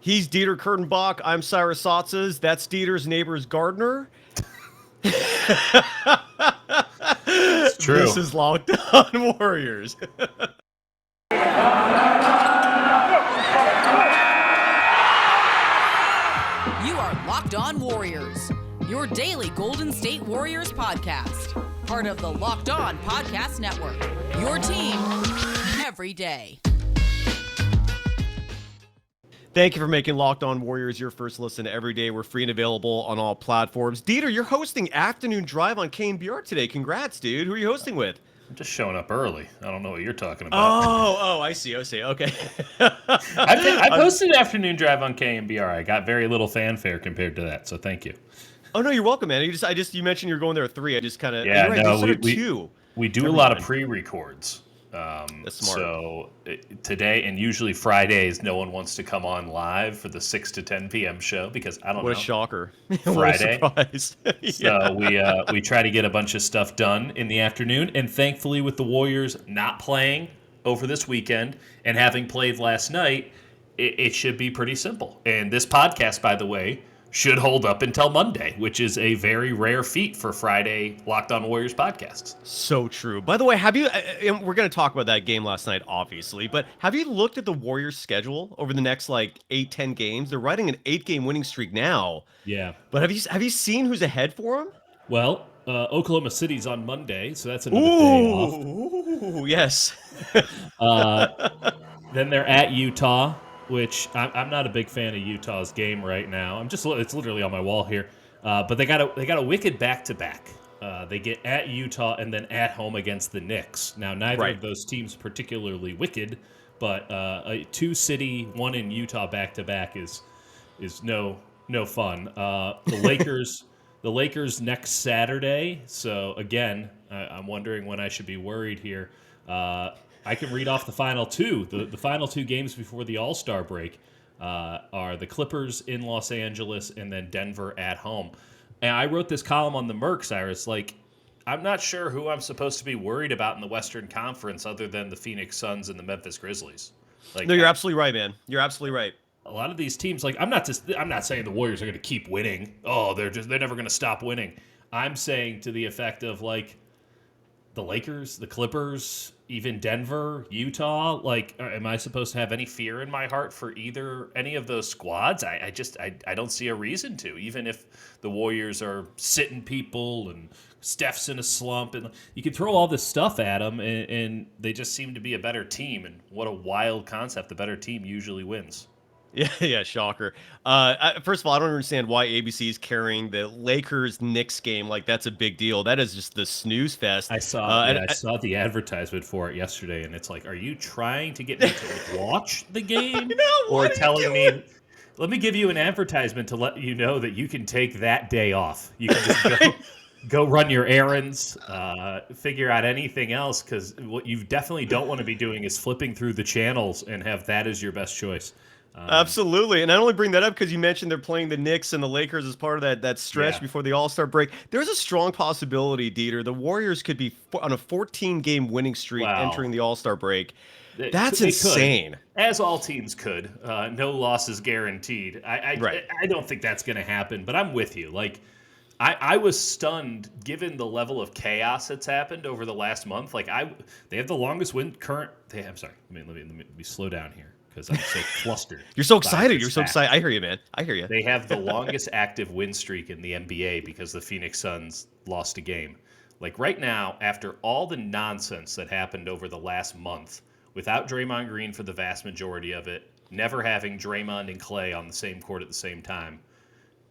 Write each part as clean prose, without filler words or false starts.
He's Dieter Kurtenbach. I'm Cyrus Saatsaz. That's Dieter's neighbor's gardener. It's true. This is Locked On Warriors. You are Locked On Warriors, your daily Golden State Warriors podcast. Part of the Locked On Podcast Network, your team every day. Thank you for making Locked On Warriors your first listen every day. We're free and available on all platforms. Dieter, you're hosting Afternoon Drive on KBR today. Congrats, dude. Who are you hosting with? I'm just showing up early. I don't know what you're talking about. I see. Okay. I posted Afternoon Drive on KBR. I got very little fanfare compared to that, so thank you. Oh no, you're welcome, man. You mentioned you're going there at 3. I just kind of we do a lot of pre-records. That's smart. So today and usually Fridays, no one wants to come on live for the 6 to 10 p.m. show because I don't know. What a shocker! Friday. What a surprise! So we try to get a bunch of stuff done in the afternoon, and thankfully, with the Warriors not playing over this weekend and having played last night, it should be pretty simple. And this podcast, by the way, should hold up until Monday, which is a very rare feat for Friday Locked On Warriors podcasts. So true. By the way, have you, and we're going to talk about that game last night, obviously, but have you looked at the Warriors schedule over the next 8-10 games? They're riding an 8-game winning streak now. Yeah. But have you seen who's ahead for them? Well, Oklahoma City's on Monday, so that's another day off. Ooh, yes. Then they're at Utah, which I'm not a big fan of Utah's game right now. It's literally on my wall here. But they got a wicked back-to-back. They get at Utah and then at home against the Knicks. Now, neither of those teams particularly wicked, but a 2-city, 1 in Utah back-to-back is no fun. The Lakers next Saturday. So again, I'm wondering when I should be worried here. I can read off the final two. The final 2 games before the All-Star break are the Clippers in Los Angeles and then Denver at home. And I wrote this column on the Merc, Cyrus. I'm not sure who I'm supposed to be worried about in the Western Conference other than the Phoenix Suns and the Memphis Grizzlies. No, you're absolutely right, man. You're absolutely right. A lot of these teams, I'm not saying the Warriors are going to keep winning. Oh, they're never going to stop winning. I'm saying to the effect of the Lakers, the Clippers, even Denver, Utah, am I supposed to have any fear in my heart for any of those squads? I don't see a reason to, even if the Warriors are sitting people and Steph's in a slump, and you can throw all this stuff at them, and they just seem to be a better team. And what a wild concept! The better team usually wins. Yeah, shocker. First of all, I don't understand why ABC is carrying the Lakers-Knicks game like that's a big deal. That is just the snooze fest. I saw the advertisement for it yesterday, and it's are you trying to get me to watch the game? Or telling me, let me give you an advertisement to let you know that you can take that day off. You can just go run your errands, figure out anything else, because what you definitely don't want to be doing is flipping through the channels and have that as your best choice. Absolutely. And I only bring that up because you mentioned they're playing the Knicks and the Lakers as part of that stretch before the All-Star break. There's a strong possibility, Dieter, the Warriors could be on a 14-game winning streak entering the All-Star break. That's insane. As all teams could. No losses guaranteed. I don't think that's going to happen, but I'm with you. I was stunned given the level of chaos that's happened over the last month. They have the longest win current. I'm sorry. Let me slow down here because I'm so flustered. You're so excited. You're so excited. I hear you, man. I hear you. They have the longest active win streak in the NBA because the Phoenix Suns lost a game. Right now, after all the nonsense that happened over the last month, without Draymond Green for the vast majority of it, never having Draymond and Klay on the same court at the same time,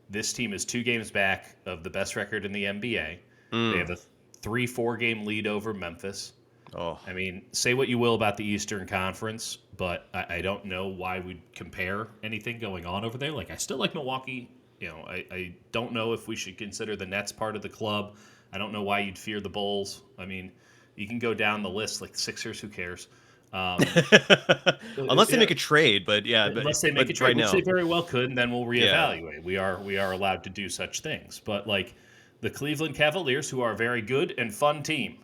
this team is 2 games back of the best record in the NBA. They have a 3-4 game lead over Memphis. Oh, I mean, say what you will about the Eastern Conference, but I don't know why we'd compare anything going on over there. I still like Milwaukee. I don't know if we should consider the Nets part of the club. I don't know why you'd fear the Bulls. I mean, you can go down the list Sixers. Who cares? Unless they make a trade, but yeah. Unless they make a trade, which they very well could, and then we'll reevaluate. Yeah. We are allowed to do such things. But the Cleveland Cavaliers, who are a very good and fun team,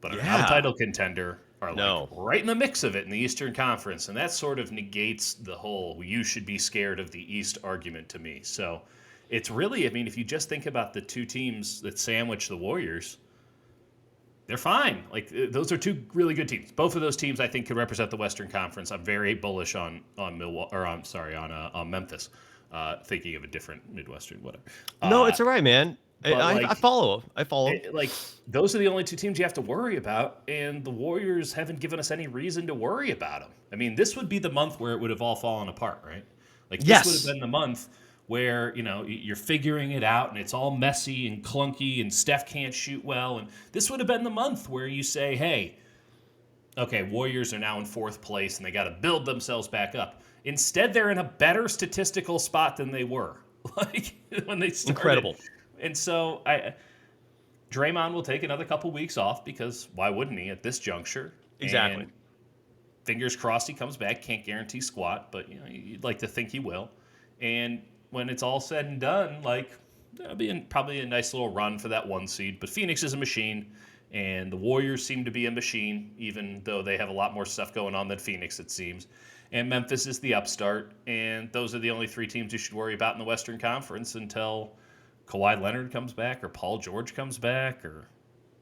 but are not a title contender, are No. right in the mix of it in the Eastern Conference, and that sort of negates the whole "you should be scared of the East" argument to me. So it's really, I mean, if you just think about the two teams that sandwich the Warriors, they're fine. Those are two really good teams. Both of those teams, I think, could represent the Western Conference. I'm very bullish on Milwaukee, or I'm sorry, on Memphis. Thinking of a different Midwestern, whatever. No, it's all right, man. but, I follow. Those are the only two teams you have to worry about, and the Warriors haven't given us any reason to worry about them. I mean, this would be the month where it would have all fallen apart, right? This would have been the month where, you're figuring it out, and it's all messy and clunky, and Steph can't shoot well, and this would have been the month where you say, hey, okay, Warriors are now in 4th place, and they got to build themselves back up. Instead, they're in a better statistical spot than they were, when they started. Incredible. And so Draymond will take another couple weeks off because why wouldn't he at this juncture? Exactly. And fingers crossed he comes back. Can't guarantee squat, but you'd like to think he will. And when it's all said and done, that'll be probably a nice little run for that 1 seed. But Phoenix is a machine, and the Warriors seem to be a machine, even though they have a lot more stuff going on than Phoenix, it seems. And Memphis is the upstart, and those are the only 3 teams you should worry about in the Western Conference until Kawhi Leonard comes back or Paul George comes back or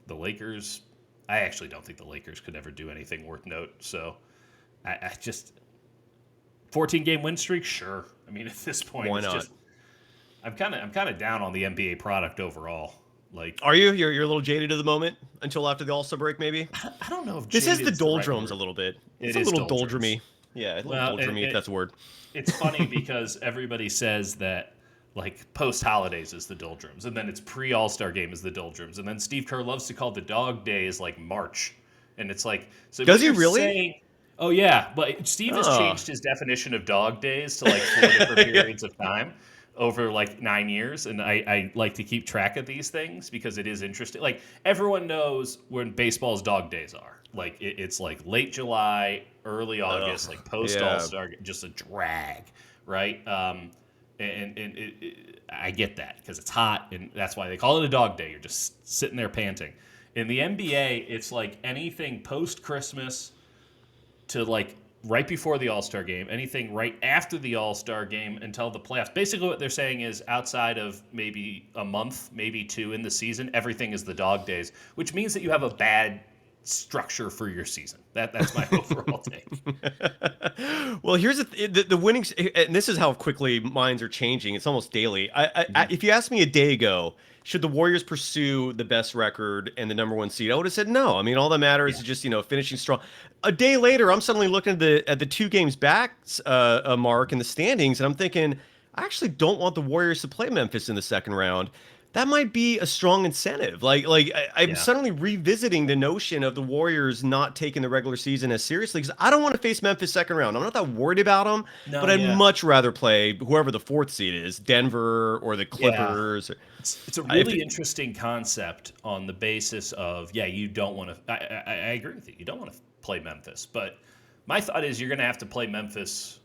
the Lakers. I actually don't think the Lakers could ever do anything worth note. So I just 14-game win streak, sure. I mean, at this point, why not? I'm kind of down on the NBA product overall. Are you? You're a little jaded at the moment until after the All-Star break, maybe. I don't know if this is the right doldrums word. a little bit. It's a little doldrumy. Yeah, a little doldrumy, if that's a word. It's funny because everybody says that post holidays is the doldrums, and then it's pre All-Star game is the doldrums, and then Steve Kerr loves to call the dog days March, and it's so. Does he really? Saying, oh yeah, but Steve has changed his definition of dog days to 4 different periods of time over 9 years, and I like to keep track of these things because it is interesting. Everyone knows when baseball's dog days are. It's late July, early August, post All-Star, just a drag, right? I get that because it's hot, and that's why they call it a dog day. You're just sitting there panting. In the NBA, it's anything post-Christmas to right before the All-Star game, anything right after the All-Star game until the playoffs. Basically what they're saying is outside of maybe a month, maybe 2 in the season, everything is the dog days, which means that you have a bad structure for your season. That's my overall take. Well, here's the winnings, and this is how quickly minds are changing. It's almost daily. If you asked me a day ago, should the Warriors pursue the best record and the number 1 seed, I would have said no. I mean, all that matters is just finishing strong. A day later, I'm suddenly looking at the 2 games back mark in the standings, and I'm thinking I actually don't want the Warriors to play Memphis in the second round. That might be a strong incentive. I'm suddenly revisiting the notion of the Warriors not taking the regular season as seriously because I don't want to face Memphis second round. I'm not that worried about them, but I'd much rather play whoever the 4th seed is, Denver or the Clippers. Yeah. It's a really interesting concept on the basis of, you don't want to – I agree with you. You don't want to play Memphis. But my thought is you're going to have to play Memphis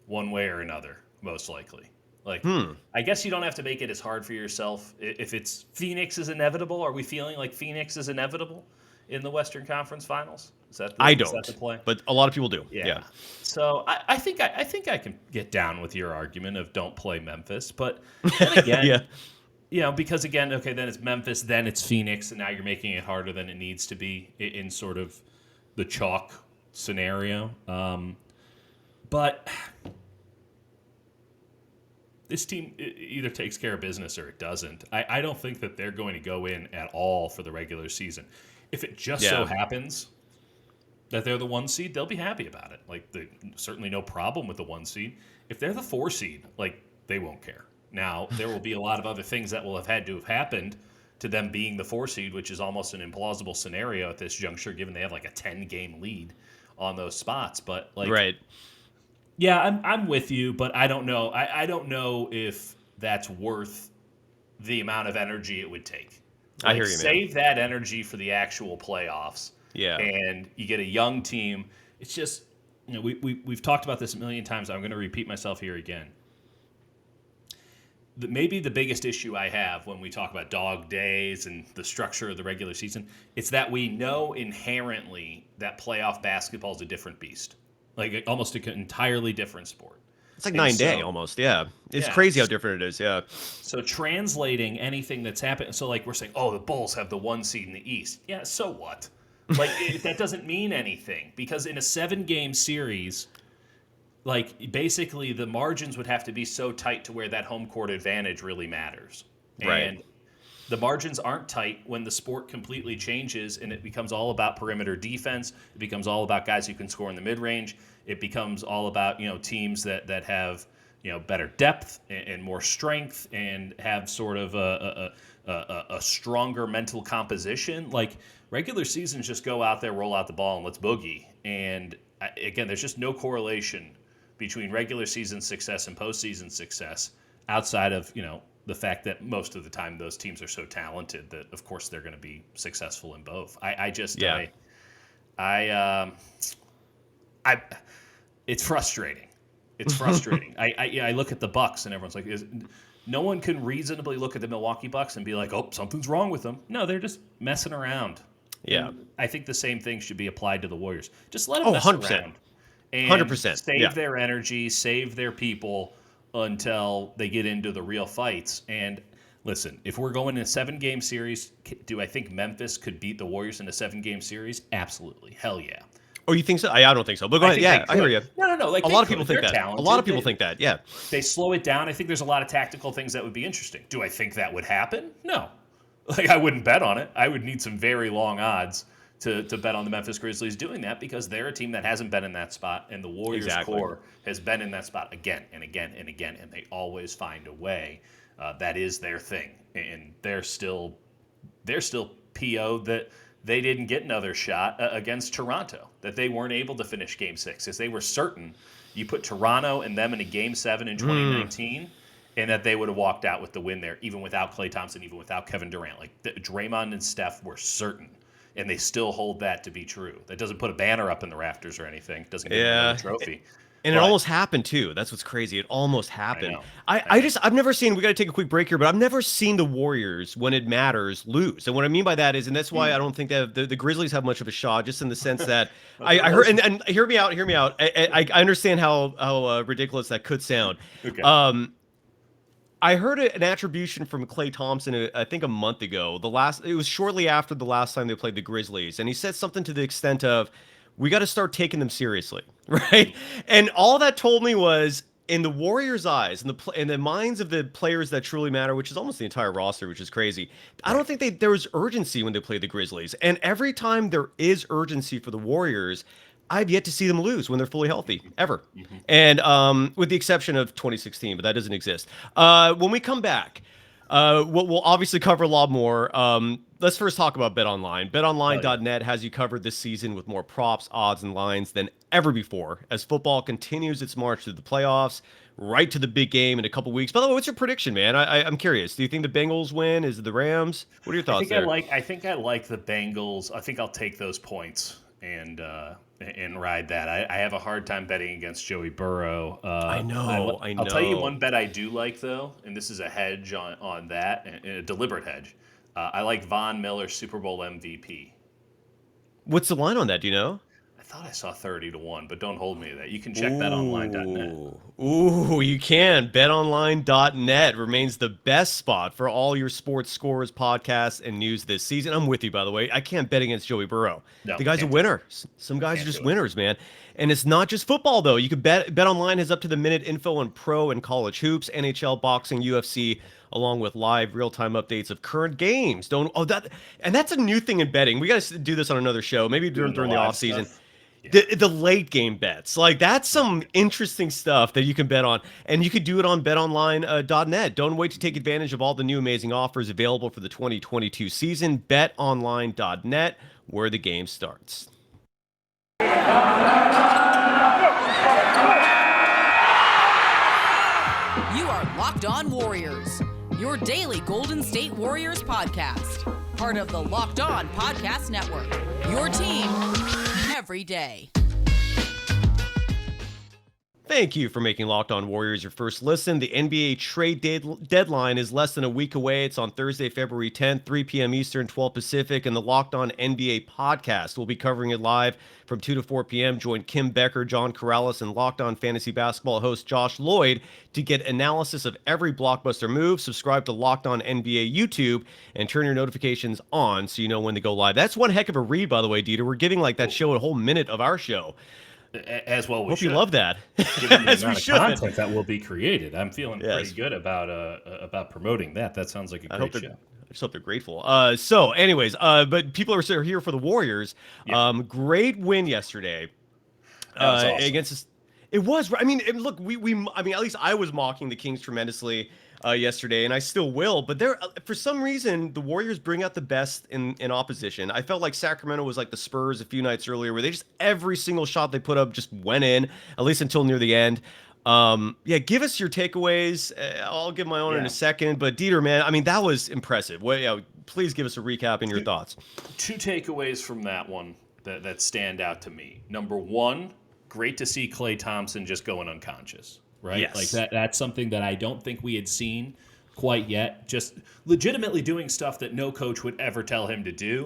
one way or another, most likely. I guess you don't have to make it as hard for yourself. If it's Phoenix is inevitable, are we feeling like Phoenix is inevitable in the Western Conference Finals? Is that the play? But a lot of people do. Yeah. So I think I can get down with your argument of don't play Memphis. But then again, because again, okay, then it's Memphis, then it's Phoenix, and now you're making it harder than it needs to be in sort of the chalk scenario. But this team either takes care of business or it doesn't. I don't think that they're going to go in at all for the regular season. If it just so happens that they're the 1 seed, they'll be happy about it. Certainly no problem with the 1 seed. If they're the 4 seed, they won't care. Now, there will be a lot of other things that will have had to have happened to them being the 4 seed, which is almost an implausible scenario at this juncture, given they have a 10-game lead on those spots. But right. Yeah, I'm with you, but I don't know. I don't know if that's worth the amount of energy it would take. I hear you, man. Save that energy for the actual playoffs. Yeah. And you get a young team. It's just, we've talked about this a million times. I'm going to repeat myself here again. maybe the biggest issue I have when we talk about dog days and the structure of the regular season, it's that we know inherently that playoff basketball is a different beast, like almost an entirely different sport. It's like 9-day almost, yeah. It's crazy how different it is, yeah. So translating anything that's happened, so like we're saying, oh, the Bulls have the 1 seed in the East. Yeah, so what? Like that doesn't mean anything, because in a 7-game series, like basically the margins would have to be so tight to where that home court advantage really matters. Right. And the margins aren't tight when the sport completely changes and it becomes all about perimeter defense. It becomes all about guys who can score in the mid-range. It becomes all about, teams that have, better depth and more strength and have sort of a stronger mental composition. Like regular seasons just go out there, roll out the ball, and let's boogie. And again, there's just no correlation between regular season success and postseason success outside of, the fact that most of the time those teams are so talented that, of course, they're going to be successful in both. It's frustrating. It's frustrating. I look at the Bucks and everyone's like, no one can reasonably look at the Milwaukee Bucks and be like, oh, something's wrong with them. No, they're just messing around. Yeah. And I think the same thing should be applied to the Warriors. Just let them mess 100%. around. And 100%. Save their energy, save their people until they get into the real fights. And listen, if we're going in a 7-game series, do I think Memphis could beat the Warriors in a 7-game series? Absolutely. Hell yeah. Oh, you think so? I don't think so. But go ahead. Yeah, I hear you. No. Like a lot of people think that. Talented. A lot of people think that. Yeah. They slow it down. I think there's a lot of tactical things that would be interesting. Do I think that would happen? No. Like I wouldn't bet on it. I would need some very long odds to bet on the Memphis Grizzlies doing that, because they're a team that hasn't been in that spot, and the Warriors core has been in that spot again and again and again, and they always find a way. That is their thing, and they're still PO'd that they didn't get another shot against Toronto, that they weren't able to finish Game 6, because they were certain you put Toronto and them in a Game 7 in 2019, and that they would have walked out with the win there, even without Klay Thompson, even without Kevin Durant. Like Draymond and Steph were certain, and they still hold that to be true. That doesn't put a banner up in the rafters or anything. It doesn't give them another trophy. And it almost happened too. That's what's crazy. It almost happened. I've never seen, we got to take a quick break here, but I've never seen the Warriors, when it matters, lose. And what I mean by that is, and that's why I don't think that the Grizzlies have much of a shot, just in the sense that I heard, and hear me out. I understand how ridiculous that could sound. Okay. I heard an attribution from Klay Thompson, I think a month ago. It was shortly after the last time they played the Grizzlies, and he said something to the extent of, we got to start taking them seriously, right? And all that told me was, in the Warriors' eyes, in the minds of the players that truly matter, which is almost the entire roster, which is crazy, I don't think there was urgency when they played the Grizzlies. And every time there is urgency for the Warriors, I've yet to see them lose when they're fully healthy, ever. Mm-hmm. And with the exception of 2016, but that doesn't exist. When we come back, we'll obviously cover a lot more. Let's first talk about BetOnline. BetOnline.net has you covered this season with more props, odds, and lines than ever before, as football continues its march to the playoffs, right to the big game in a couple weeks. By the way, what's your prediction, man? I'm curious. Do you think the Bengals win? Is it the Rams? What are your thoughts there? I think I like the Bengals. I think I'll take those points and ride that. I have a hard time betting against Joey Burrow. I know. I'll tell you one bet I do like, though, and this is a hedge on that, and a deliberate hedge. I like Von Miller, Super Bowl MVP. What's the line on that? Do you know? I thought I saw 30-1, but don't hold me to that. You can check BetOnline.net. Ooh, you can. BetOnline.net remains the best spot for all your sports scores, podcasts, and news this season. I'm with you, by the way. I can't bet against Joey Burrow. No, the guy's a winner. Some guys are just winners, man. And it's not just football, though. You can BetOnline has up-to-the-minute info on pro and college hoops, NHL, boxing, UFC, along with live real-time updates of current games. And that's a new thing in betting. We got to do this on another show, maybe during the off season. Yeah. The late game bets, like that's some interesting stuff that you can bet on, and you could do it on BetOnline.net. Don't wait to take advantage of all the new amazing offers available for the 2022 season. BetOnline.net, where the game starts. You are Locked On Warriors, your daily Golden State Warriors podcast. Part of the Locked On Podcast Network, your team every day. Thank you for making Locked On Warriors your first listen. The NBA trade deadline is less than a week away. It's on Thursday, February 10th, 3 p.m. Eastern, 12 Pacific, and the Locked On NBA podcast. We'll be covering it live from 2 to 4 p.m. Join Kim Becker, John Corrales, and Locked On Fantasy Basketball host Josh Lloyd to get analysis of every blockbuster move. Subscribe to Locked On NBA YouTube and turn your notifications on so you know when to go live. That's one heck of a read, by the way, Dieter. We're giving like that show a whole minute of our show. As well, we hope should. you love that. Given the As we amount of should. content that will be created, I'm feeling pretty good about promoting that. That sounds like a great show. I just hope they're grateful. But people are here for the Warriors. Yeah. Great win yesterday Awesome. against us. It was. I mean, look, at least I was mocking the Kings tremendously yesterday, and I still will. But for some reason, the Warriors bring out the best in opposition. I felt like Sacramento was like the Spurs a few nights earlier, where they just every single shot they put up just went in, at least until near the end. Give us your takeaways. I'll give my own in a second. But Dieter, man, I mean, that was impressive. Please give us a recap and your thoughts. Two takeaways from that one that stand out to me. Number one, great to see Klay Thompson just going unconscious. Right? Yes. Like that's something that I don't think we had seen quite yet. Just legitimately doing stuff that no coach would ever tell him to do.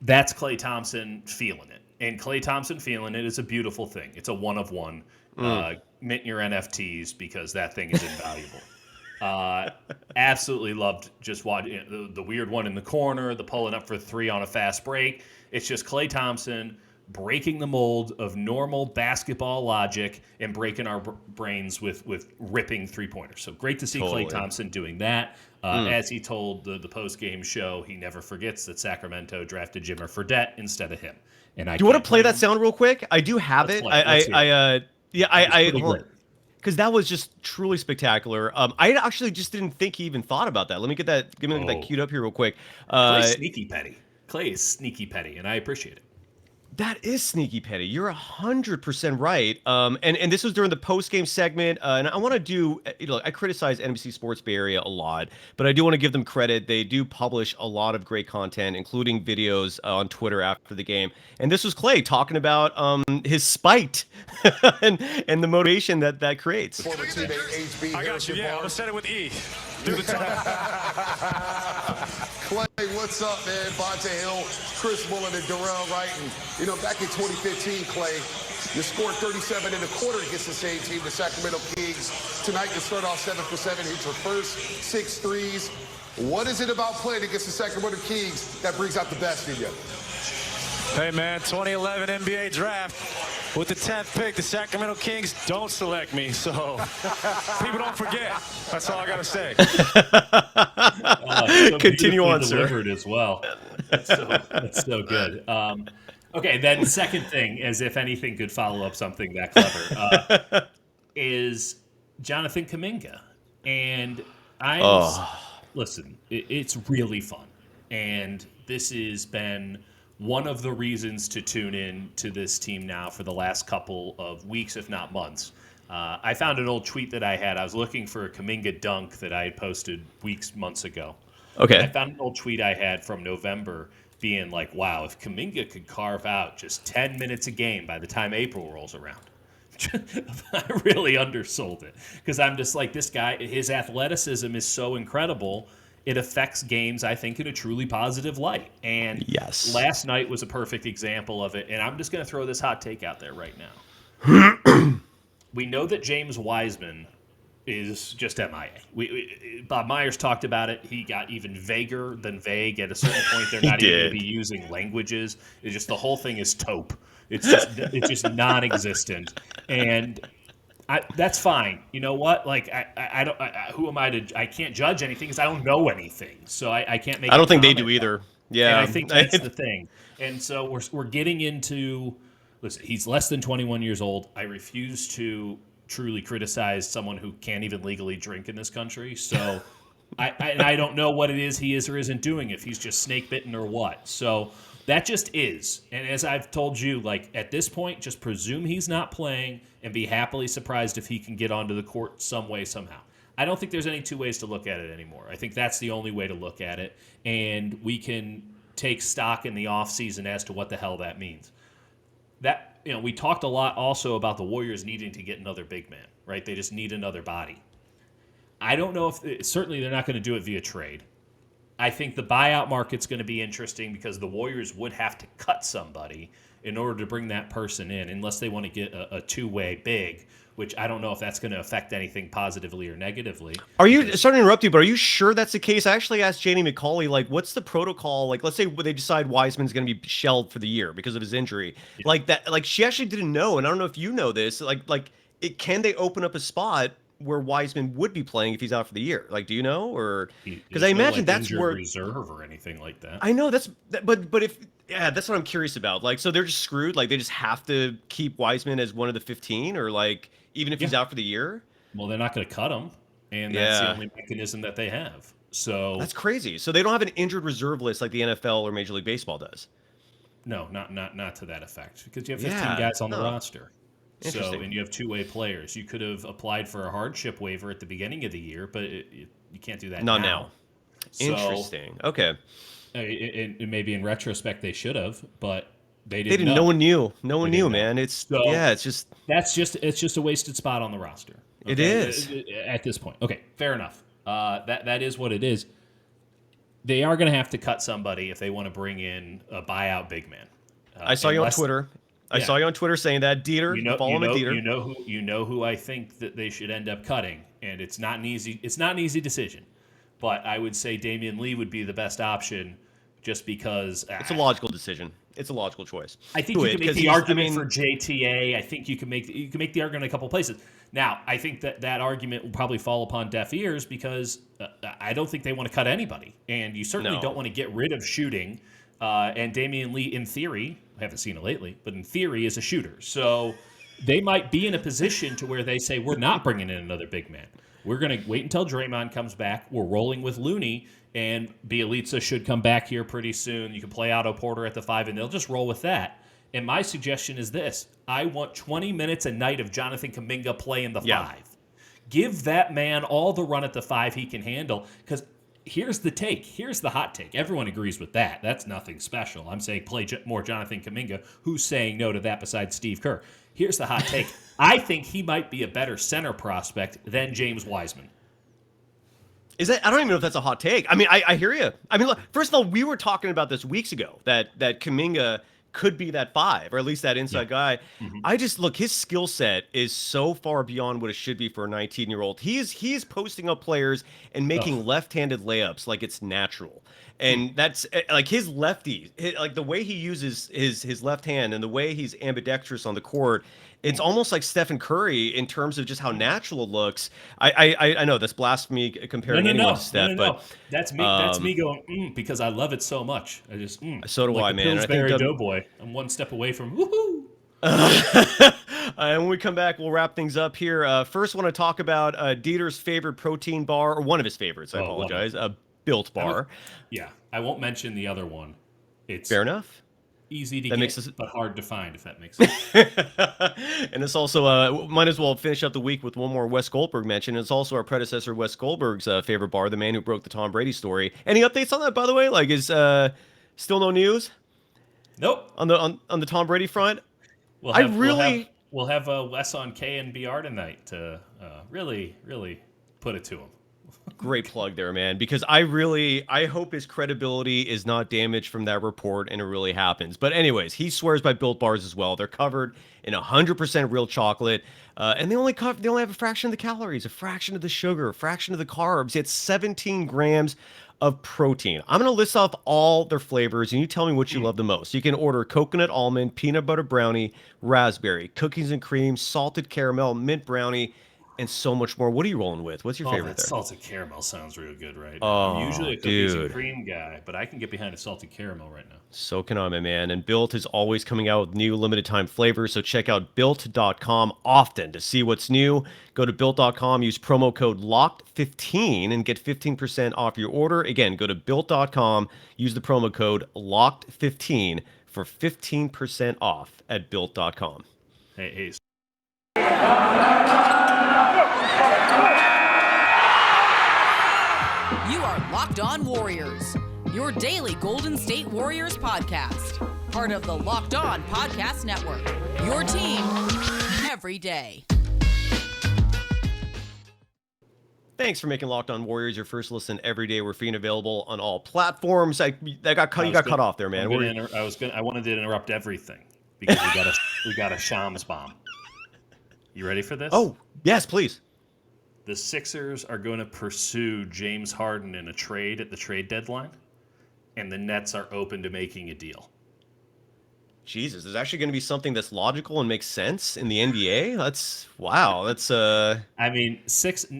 That's Klay Thompson feeling it. And Klay Thompson feeling it is a beautiful thing. It's a one of one. Mint your NFTs because that thing is invaluable. Absolutely loved just watching the weird one in the corner, the pulling up for three on a fast break. It's just Klay Thompson breaking the mold of normal basketball logic and breaking our brains with ripping three-pointers. So great to see Klay Thompson doing that. As he told the post-game show, he never forgets that Sacramento drafted Jimmer Fredette instead of him. And do you want to play that sound real quick? I do have it. Because that was just truly spectacular. I actually just didn't think he even thought about that. Let me get that queued up here real quick. Clay's sneaky petty. Clay is sneaky petty, and I appreciate it. That is sneaky petty. You're 100% right. And this was during the post-game segment. And I want to do, I criticize NBC Sports Bay Area a lot, but I do want to give them credit. They do publish a lot of great content, including videos on Twitter after the game. And this was Klay talking about his spite and the motivation that creates. Former teammate HB. I got you. Yeah, I'm gonna set it with E. Do the top. Klay, what's up, man? Bonta Hill, Chris Mullen, and Darrell Wright. And, back in 2015, Klay, you scored 37 in a quarter against the same team, the Sacramento Kings. Tonight, you start off 7 for 7, hit your first 6 threes. What is it about playing against the Sacramento Kings that brings out the best in you? Hey, man, 2011 NBA draft. With the 10th pick, the Sacramento Kings don't select me, so people don't forget. That's all I got to say. Continue on, sir. Delivered as well. That's so good. Okay, then second thing, as if anything could follow up something that clever, is Jonathan Kuminga. And listen, it's really fun. And this has been one of the reasons to tune in to this team now for the last couple of weeks, if not months. I found an old tweet that I had. I was looking for a Kaminga dunk that I had posted months ago. Okay. I found an old tweet I had from November being like, wow, if Kaminga could carve out just 10 minutes a game by the time April rolls around. I really undersold it because I'm just like, this guy, his athleticism is so incredible. It affects games, I think, in a truly positive light. And last night was a perfect example of it. And I'm just going to throw this hot take out there right now. We know that James Wiseman is just MIA. Bob Myers talked about it. He got even vaguer than vague. At a certain point, they're not even going to be using languages. It's just the whole thing is taupe. It's just non-existent. And that's fine. You know what? Like I don't. Who am I to? I can't judge anything because I don't know anything. So I can't make. I don't think they do either. Yeah, and I think that's the thing. And so we're getting into. Listen, he's less than 21 years old. I refuse to truly criticize someone who can't even legally drink in this country. So I don't know what it is he is or isn't doing. If he's just snake bitten or what. So. That just is. And as I've told you, like at this point, just presume he's not playing and be happily surprised if he can get onto the court some way, somehow. I don't think there's any two ways to look at it anymore. I think that's the only way to look at it. And we can take stock in the offseason as to what the hell that means. That we talked a lot also about the Warriors needing to get another big man, right? They just need another body. I don't know if certainly they're not going to do it via trade. I think the buyout market's going to be interesting because the Warriors would have to cut somebody in order to bring that person in, unless they want to get a two-way big, which I don't know if that's going to affect anything positively or negatively. Are you, sorry to interrupt you, but are you sure that's the case? I actually asked Janie McCauley, like, what's the protocol? Like, let's say they decide Wiseman's going to be shelved for the year because of his injury. Yeah. Like that, like she actually didn't know, and I don't know if you know this. Can they open up a spot where Wiseman would be playing if he's out for the year? Like, do you know? Or because I imagine that's where reserve or anything like that. I know but if that's what I'm curious about. Like, so they're just screwed. Like, they just have to keep Wiseman as one of the 15, or like even if he's out for the year. Well, they're not going to cut him, and that's the only mechanism that they have. So that's crazy. So they don't have an injured reserve list like the NFL or Major League Baseball does. No, not to that effect, because you have 15 guys on the roster. So, and you have two-way players. You could have applied for a hardship waiver at the beginning of the year, but you can't do that Not now. So, interesting. Okay. It maybe in retrospect they should have, but they didn't. They didn't. Know. No one knew. No one knew, man. It's it's just a wasted spot on the roster. Okay? It is at this point. Okay, fair enough. That is what it is. They are going to have to cut somebody if they want to bring in a buyout big man. I saw you on Twitter. I saw you on Twitter saying that. Dieter, follow me, Dieter. You know who I think that they should end up cutting, and it's not an easy decision. But I would say Damian Lee would be the best option, just because it's a logical decision. It's a logical choice. I think you can make the argument for JTA. I think you can make the argument in a couple places. Now, I think that argument will probably fall upon deaf ears because I don't think they want to cut anybody, and you certainly don't want to get rid of shooting. And Damian Lee, in theory, I haven't seen it lately, but in theory is a shooter. So they might be in a position to where they say, we're not bringing in another big man. We're going to wait until Draymond comes back. We're rolling with Looney, and Bjelica should come back here pretty soon. You can play Otto Porter at the 5, and they'll just roll with that. And my suggestion is this. I want 20 minutes a night of Jonathan Kuminga playing the 5. Give that man all the run at the 5 he can handle, because here's the take. Here's the hot take. Everyone agrees with that. That's nothing special. I'm saying play more Jonathan Kuminga. Who's saying no to that besides Steve Kerr? Here's the hot take. I think he might be a better center prospect than James Wiseman. Is that? I don't even know if that's a hot take. I mean, I hear you. I mean, look, first of all, we were talking about this weeks ago, that Kaminga could be that 5, or at least that inside guy. Mm-hmm. I just look, his skill set is so far beyond what it should be for a 19-year-old. He is posting up players and making left-handed layups like it's natural. And that's like his lefty, like the way he uses his left hand and the way he's ambidextrous on the court. It's almost like Stephen Curry in terms of just how natural it looks. I know that's blasphemy comparing anyone to Steph, but that's me going because I love it so much. I just so do like I, man. Pillsbury Doughboy. I'm one step away from woohoo. And when we come back, we'll wrap things up here. First, I want to talk about Dieter's favorite protein bar, or one of his favorites. I apologize. Built Bar. I won't mention the other one. It's fair enough. Easy to get, but hard to find, if that makes sense. And it's also, might as well finish up the week with one more Wes Goldberg mention. It's also our predecessor, Wes Goldberg's favorite bar, the man who broke the Tom Brady story. Any updates on that, by the way? Like, is still no news? Nope. On the Tom Brady front? We'll have Wes on KNBR tonight to really put it to him. Great plug there, man, because I hope his credibility is not damaged from that report and it really happens. But anyways, he swears by Built Bars as well. They're covered in 100% real chocolate, and they only have a fraction of the calories, a fraction of the sugar, a fraction of the carbs. It's 17 grams of protein. I'm going to list off all their flavors, and you tell me what you love the most. You can order coconut almond, peanut butter brownie, raspberry, cookies and cream, salted caramel, mint brownie, and so much more. What are you rolling with? What's your favorite there? Salted caramel sounds real good right now. Oh, I'm usually a cookies and cream guy, but I can get behind a salted caramel right now. So can I, my man. And Built is always coming out with new limited time flavors, so check out Built.com often to see what's new. Go to Built.com, use promo code LOCKED15 and get 15% off your order. Again, go to Built.com, use the promo code LOCKED15 for 15% off at Built.com. Hey. You are Locked On Warriors, your daily Golden State Warriors podcast. Part of the Locked On Podcast Network. Your team every day. Thanks for making Locked On Warriors your first listen every day. We're free and available on all platforms. You got cut off there, man. I wanted to interrupt everything because we got a Shams bomb. You ready for this? Oh, yes, please. The Sixers are going to pursue James Harden in a trade at the trade deadline, and the Nets are open to making a deal. Jesus, there's actually going to be something that's logical and makes sense in the NBA? Wow. I mean,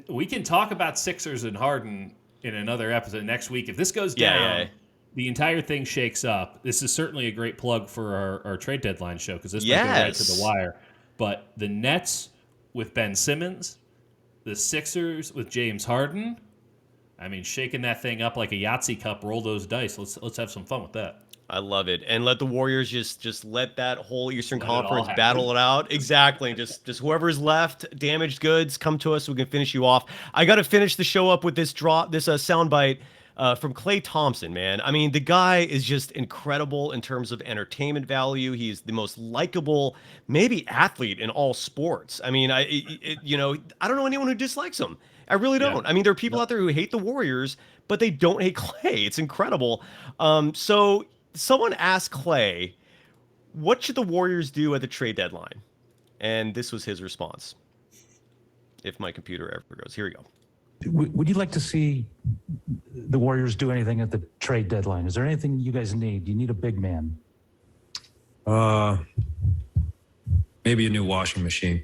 we can talk about Sixers and Harden in another episode next week. If this goes down, the entire thing shakes up. This is certainly a great plug for our trade deadline show because this might go right to the wire. But the Nets with Ben Simmons, the Sixers with James Harden, I mean, shaking that thing up like a Yahtzee cup, roll those dice. Let's have some fun with that. I love it. And let the Warriors just let that whole Eastern Conference battle it out. Exactly. Just whoever's left, damaged goods, come to us so we can finish you off. I got to finish the show up with this soundbite from Klay Thompson, man. I mean, the guy is just incredible in terms of entertainment value. He's the most likable, maybe athlete in all sports. I mean, I don't know anyone who dislikes him. I really don't. I mean, there are people out there who hate the Warriors, but they don't hate Klay. It's incredible. So someone asked Klay, what should the Warriors do at the trade deadline? And this was his response. If my computer ever goes. Here we go. Would you like to see the Warriors do anything at the trade deadline? Is there anything you guys need? Do you need a big man? Maybe a new washing machine.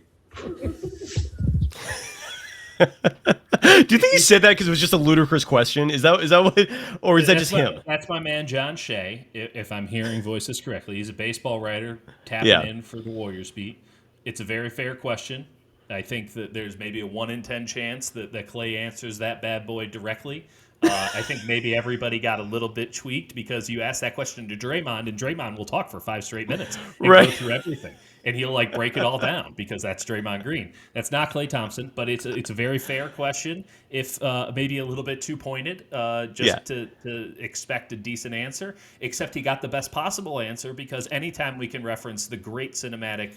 Do you think he said that because it was just a ludicrous question? Is that what, or is that just him? That's my man John Shea. If I'm hearing voices correctly, he's a baseball writer tapping in for the Warriors beat. It's a very fair question. I think that there's maybe a 1 in 10 chance that Klay answers that bad boy directly. I think maybe everybody got a little bit tweaked because you asked that question to Draymond, and Draymond will talk for 5 straight minutes and go through everything. And he'll break it all down because that's Draymond Green. That's not Klay Thompson, but it's a very fair question. If maybe a little bit too pointed, to expect a decent answer. Except he got the best possible answer because anytime we can reference the great cinematic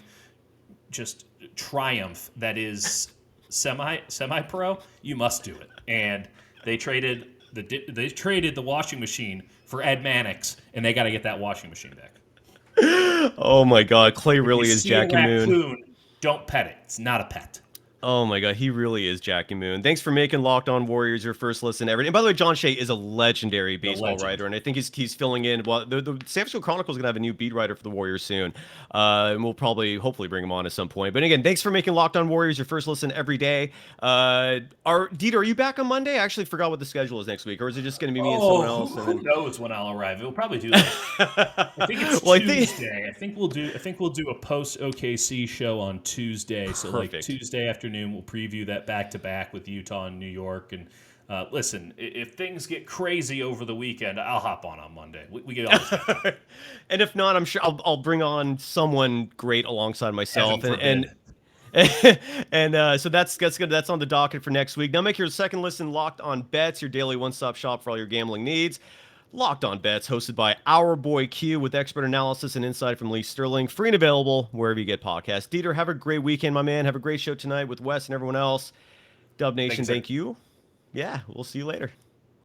just triumph that is semi-pro, you must do it. And they traded the washing machine for Ed Mannix, and they got to get that washing machine back. Oh my God, Klay really is Jackie Moon. Don't pet it. It's not a pet. Oh my God, he really is Jackie Moon. Thanks for making Locked On Warriors your first listen every day. And by the way, John Shea is a legendary baseball writer, and I think he's filling in. Well, the San Francisco Chronicle is going to have a new beat writer for the Warriors soon, and we'll hopefully bring him on at some point. But again, thanks for making Locked On Warriors your first listen every day. Dieter, are you back on Monday? I actually forgot what the schedule is next week, or is it just going to be me and someone else? Who knows when I'll arrive? We'll probably do that. I think it's Tuesday. I think we'll do a post OKC show on Tuesday. So Perfect. Tuesday afternoon. We'll preview that back-to-back with Utah and New York. And listen, if things get crazy over the weekend, I'll hop on Monday. We get all this. And if not, I'm sure I'll bring on someone great alongside myself. So that's good. That's on the docket for next week. Now make your second listen Locked On Bets, your daily one-stop shop for all your gambling needs. Locked On Bets, hosted by our boy Q, with expert analysis and insight from Lee Sterling. Free and available wherever you get podcasts. Dieter, have a great weekend, my man. Have a great show tonight with Wes and everyone else. Dub Nation, thank you. Yeah, we'll see you later.